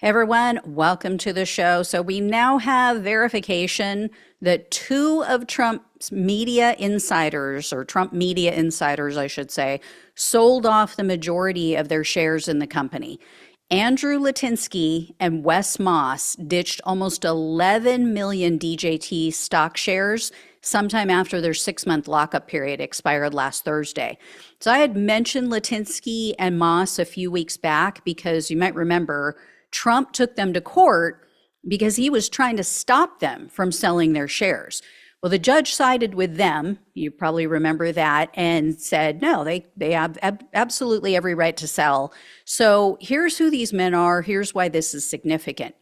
Hey everyone, welcome to the show. So we now have verification that two of Trump's media insiders, or Trump media insiders, I should say, sold off the majority of their shares in the company. Andrew Litinsky and Wes Moss ditched almost 11 million DJT stock shares sometime after their 6-month lockup period expired last Thursday. So I had mentioned Litinsky and Moss a few weeks back because you might remember Trump took them to court because he was trying to stop them from selling their shares. Well, the judge sided with them, you probably remember that, and said, no, they have absolutely every right to sell. So here's who these men are. Here's why this is significant.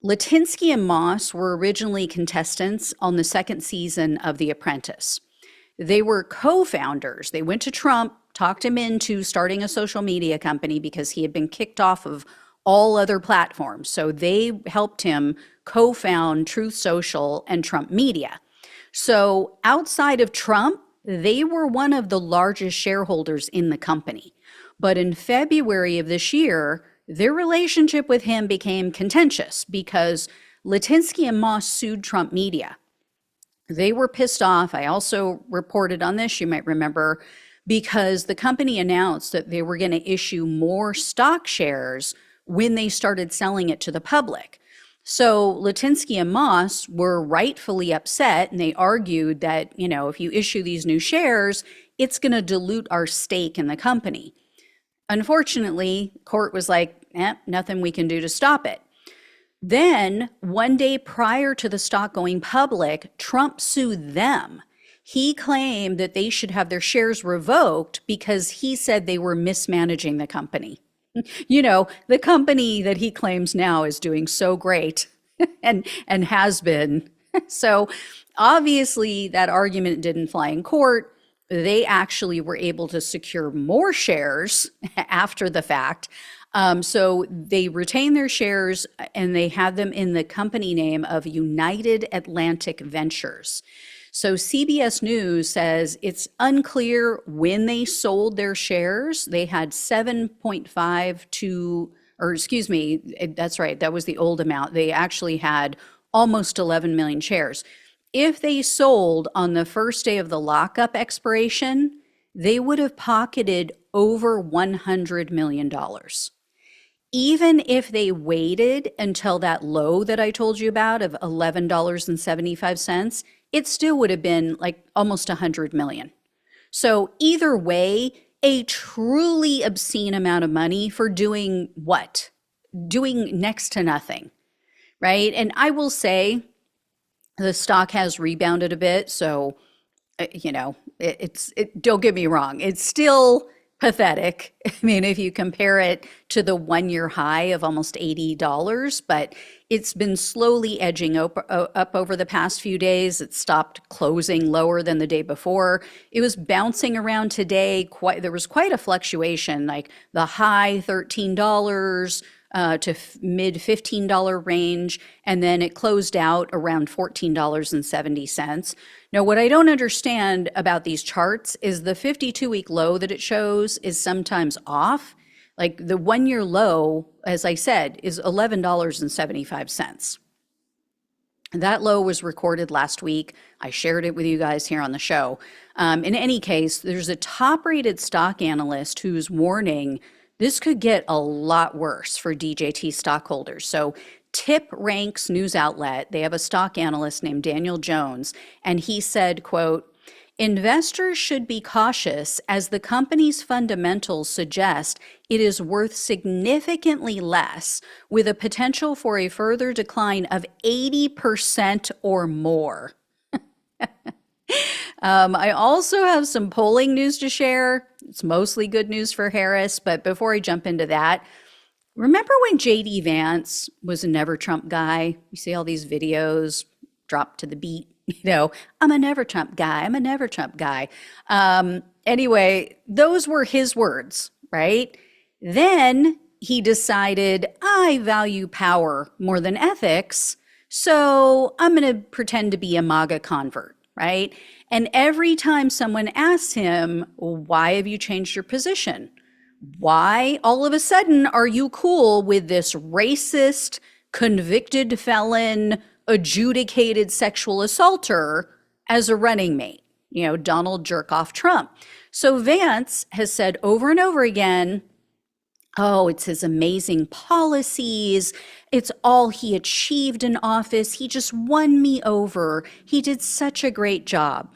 Litinsky and Moss were originally contestants on the second season of The Apprentice. They were co-founders. They went to Trump, talked him into starting a social media company because he had been kicked off of all other platforms. So they helped him co-found Truth Social and Trump Media. So outside of Trump, they were one of the largest shareholders in the company. But in February of this year, their relationship with him became contentious because Litinsky and Moss sued Trump Media. They were pissed off. I also reported on this, you might remember, because the company announced that they were going to issue more stock shares when they started selling it to the public. So Litinsky and Moss were rightfully upset, and they argued that, if you issue these new shares, it's going to dilute our stake in the company. Unfortunately, court was like, nothing we can do to stop it. Then, one day prior to the stock going public, Trump sued them. He claimed that they should have their shares revoked because he said they were mismanaging the company. The company that he claims now is doing so great and has been. So obviously that argument didn't fly in court. They actually were able to secure more shares after the fact. So they retained their shares and they had them in the company name of United Atlantic Ventures. So CBS News says it's unclear when they sold their shares. They had 7.52, or excuse me, that's right, that was the old amount. They actually had almost 11 million shares. If they sold on the first day of the lockup expiration, they would have pocketed over $100 million. Even if they waited until that low that I told you about of $11.75, it still would have been like almost 100 million. So either way, a truly obscene amount of money for doing what? Doing next to nothing, right? And I will say the stock has rebounded a bit. So, don't get me wrong. It's still pathetic. I mean, if you compare it to the 1-year high of almost $80, but it's been slowly edging up over the past few days. It stopped closing lower than the day before. It was bouncing around today. There was quite a fluctuation, like the high $13 to mid $15 range, and then it closed out around $14.70. Now, what I don't understand about these charts is the 52-week low that it shows is sometimes off. Like the 1-year low, as I said, is $11.75. That low was recorded last week. I shared it with you guys here on the show. In any case, there's a top-rated stock analyst who's warning this could get a lot worse for DJT stockholders. So Tip Ranks news outlet, they have a stock analyst named Daniel Jones, and he said, quote, "Investors should be cautious as the company's fundamentals suggest it is worth significantly less, with a potential for a further decline of 80% or more." I also have some polling news to share. It's mostly good news for Harris, but before I jump into that, remember when JD Vance was a never Trump guy? You see all these videos drop to the beat, I'm a never Trump guy. I'm a never Trump guy. Anyway, those were his words, right? Then he decided, I value power more than ethics, so I'm going to pretend to be a MAGA convert, right? And every time someone asks him, why have you changed your position? Why all of a sudden are you cool with this racist, convicted felon, adjudicated sexual assaulter as a running mate? Donald Jerkoff Trump. So Vance has said over and over again, oh, it's his amazing policies. It's all he achieved in office. He just won me over. He did such a great job.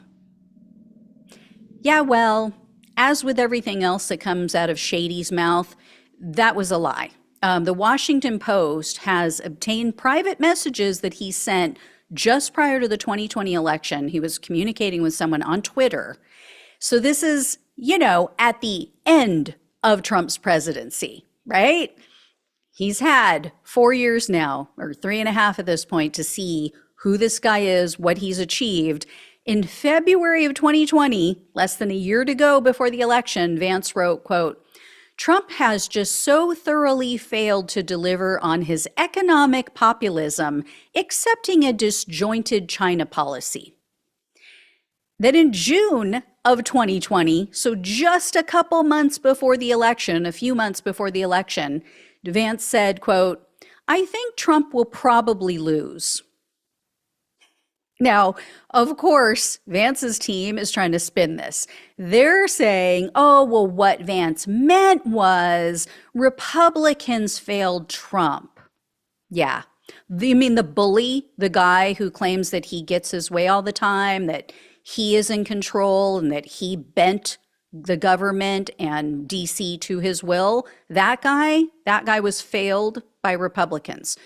Yeah, well, as with everything else that comes out of Shady's mouth, that was a lie. The Washington Post has obtained private messages that he sent just prior to the 2020 election. He was communicating with someone on Twitter. So this is, at the end of Trump's presidency, right? He's had 4 years now, or 3.5 at this point, to see who this guy is, what he's achieved. In February of 2020, less than a year to go before the election, Vance wrote, quote, Trump has just so thoroughly failed to deliver on his economic populism, accepting a disjointed China policy. Then in June of 2020, so just a couple months before the election, a few months before the election, Vance said, quote, I think Trump will probably lose. Now, of course, Vance's team is trying to spin this. They're saying, oh, well, what Vance meant was Republicans failed Trump. Yeah. You mean the bully, the guy who claims that he gets his way all the time, that he is in control and that he bent the government and DC to his will? That guy was failed by Republicans.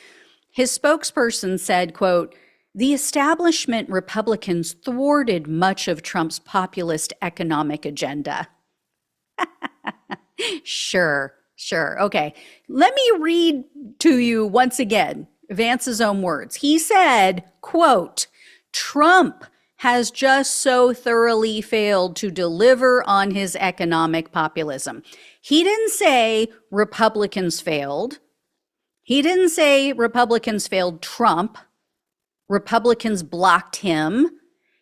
His spokesperson said, quote, the establishment Republicans thwarted much of Trump's populist economic agenda. Sure. Okay. Let me read to you once again Vance's own words. He said, quote, Trump has just so thoroughly failed to deliver on his economic populism. He didn't say Republicans failed. He didn't say Republicans failed Trump. Republicans blocked him.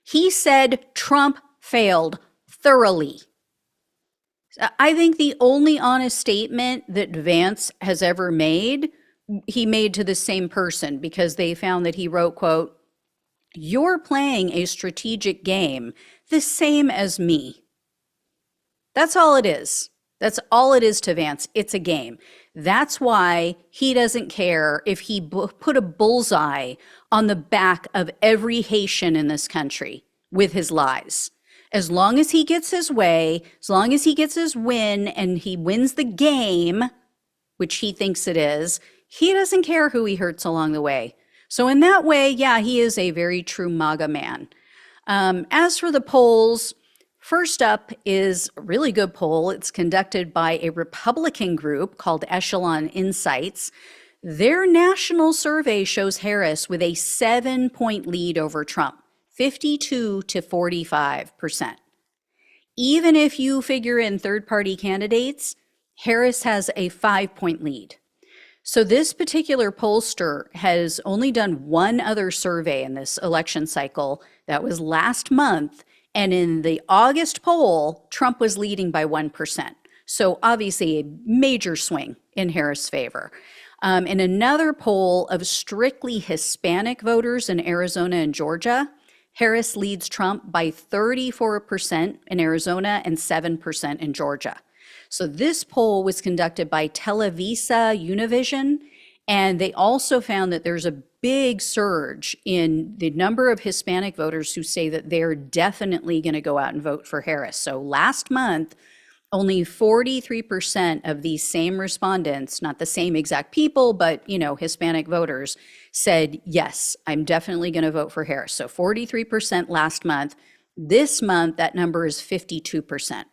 He said Trump failed thoroughly. I think the only honest statement that Vance has ever made, he made to the same person, because they found that he wrote, quote, you're playing a strategic game the same as me. That's all it is. That's all it is to Vance. It's a game. That's why he doesn't care if he put a bullseye on the back of every Haitian in this country with his lies. As long as he gets his way, as long as he gets his win and he wins the game, which he thinks it is, he doesn't care who he hurts along the way. So in that way, yeah, he is a very true MAGA man. As for the polls, first up is a really good poll. It's conducted by a Republican group called Echelon Insights. Their national survey shows Harris with a 7-point lead over Trump, 52 to 45%. Even if you figure in third-party candidates, Harris has a 5-point lead. So this particular pollster has only done one other survey in this election cycle. That was last month. And in the August poll, Trump was leading by 1%. So obviously a major swing in Harris' favor. In another poll of strictly Hispanic voters in Arizona and Georgia, Harris leads Trump by 34% in Arizona and 7% in Georgia. So this poll was conducted by Televisa Univision, and they also found that there's a big surge in the number of Hispanic voters who say that they're definitely going to go out and vote for Harris. So last month, only 43% of these same respondents, not the same exact people, but, Hispanic voters, said, yes, I'm definitely going to vote for Harris. So 43% last month. This month, that number is 52%.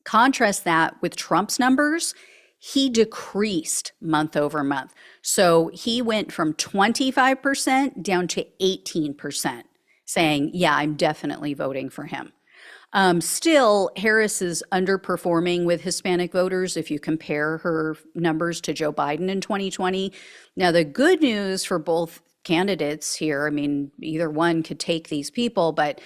Contrast that with Trump's numbers. He decreased month over month. So he went from 25% down to 18%, saying, yeah, I'm definitely voting for him. Still, Harris is underperforming with Hispanic voters if you compare her numbers to Joe Biden in 2020. Now, the good news for both candidates here, I mean, either one could take these people, but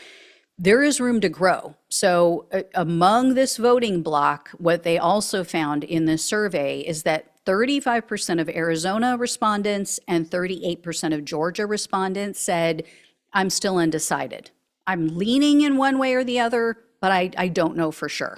There is room to grow. So among this voting bloc, what they also found in this survey is that 35% of Arizona respondents and 38% of Georgia respondents said, I'm still undecided. I'm leaning in one way or the other, but I don't know for sure.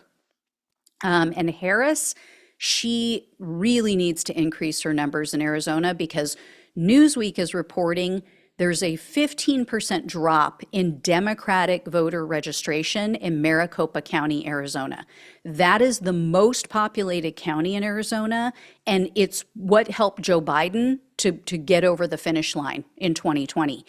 And Harris, she really needs to increase her numbers in Arizona because Newsweek is reporting there's a 15% drop in Democratic voter registration in Maricopa County, Arizona. That is the most populated county in Arizona, and it's what helped Joe Biden to get over the finish line in 2020.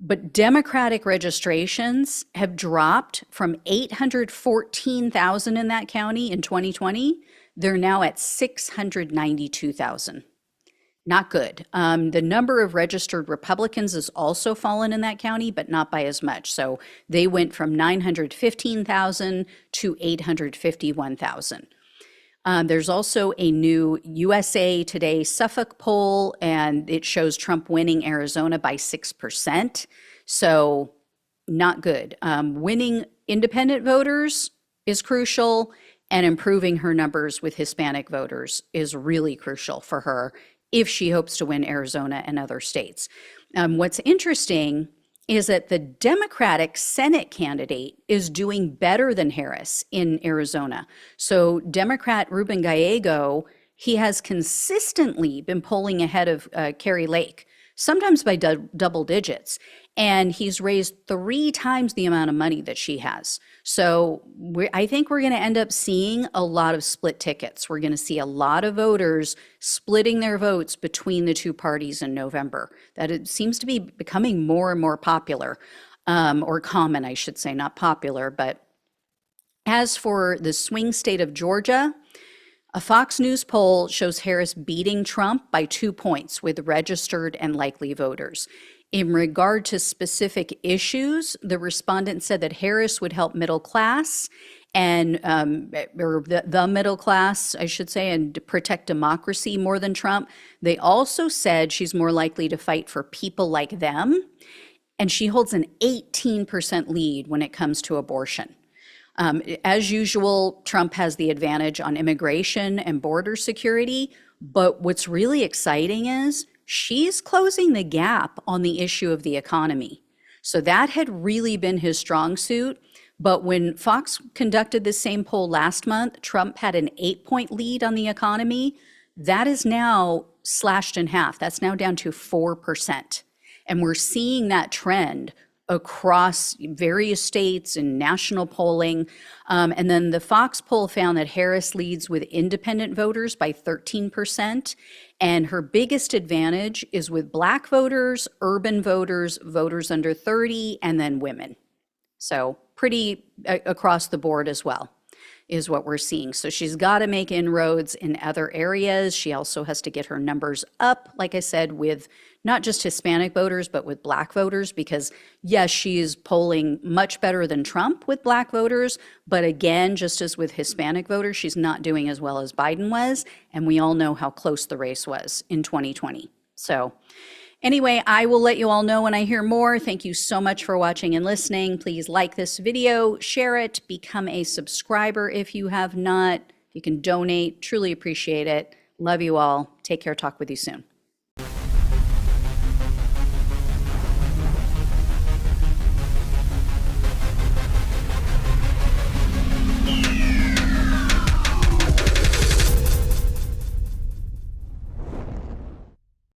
But Democratic registrations have dropped from 814,000 in that county in 2020. They're now at 692,000. Not good. The number of registered Republicans has also fallen in that county, but not by as much. So they went from 915,000 to 851,000. There's also a new USA Today Suffolk poll, and it shows Trump winning Arizona by 6%. So not good. Winning independent voters is crucial, and improving her numbers with Hispanic voters is really crucial for her if she hopes to win Arizona and other states. What's interesting is that the Democratic Senate candidate is doing better than Harris in Arizona. So Democrat Ruben Gallego, he has consistently been polling ahead of Kari Lake, sometimes by double digits. And he's raised 3 times the amount of money that she has. So I think we're going to end up seeing a lot of split tickets. We're going to see a lot of voters splitting their votes between the two parties in November. That it seems to be becoming more and more popular, or common, I should say, not popular. But as for the swing state of Georgia, a Fox News poll shows Harris beating Trump by 2 points with registered and likely voters. In regard to specific issues, the respondent said that Harris would help middle class and or the middle class, I should say, and to protect democracy more than Trump. They also said she's more likely to fight for people like them, and she holds an 18% lead when it comes to abortion. As usual, Trump has the advantage on immigration and border security, but what's really exciting is she's closing the gap on the issue of the economy. So that had really been his strong suit. But when Fox conducted the same poll last month, Trump had an 8-point lead on the economy. That is now slashed in half. That's now down to 4%. And we're seeing that trend across various states and national polling. And then the Fox poll found that Harris leads with independent voters by 13%. And her biggest advantage is with Black voters, urban voters, voters under 30, and then women. So pretty across the board as well is what we're seeing. So she's got to make inroads in other areas. She also has to get her numbers up, like I said, with not just Hispanic voters, but with Black voters, because yes, she is polling much better than Trump with Black voters. But again, just as with Hispanic voters, she's not doing as well as Biden was. And we all know how close the race was in 2020. So anyway, I will let you all know when I hear more. Thank you so much for watching and listening. Please like this video, share it, become a subscriber if you have not. You can donate. Truly appreciate it. Love you all. Take care. Talk with you soon.